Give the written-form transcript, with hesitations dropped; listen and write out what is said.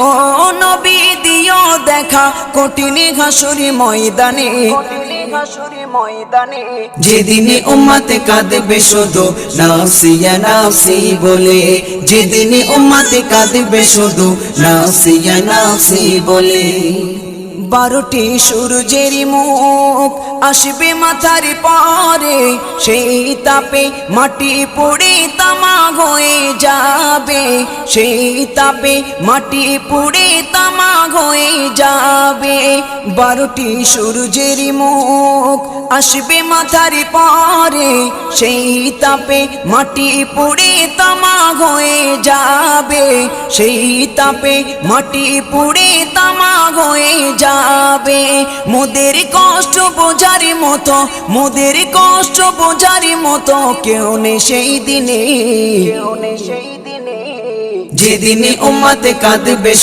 ও নবী দিও দেখা কঠিন হাসুরি ময়দানে, যেদিনে উম্মতে কাঁদবে শুধু নাফসি ইয়া নাফসি বলে, যেদিনে উম্মতে কাঁদবে শুধু নাফসি ইয়া নাফসি বলে। 12টি সূর্যের মুখ আসবে মাথার পরে, সেই তাপে মাটি পুড়ে তামা হয়ে যাবে, সেই তাপে মাটি পুড়ে তামা হয়ে যাবে। 12টি সূর্যের মুখ আসবে মাথার পরে, সেই তাপে মাটি পুড়ে তামা হয়ে যাবে, সেই তাপে মাটি পুড়ে তামা হয়ে যাবে। মোদের কষ্ট বোঝার মতো, মোদের কষ্ট বোঝার মতো কেউ নেই সেই দিনে, যেদিনে উম্মতে কাঁদবে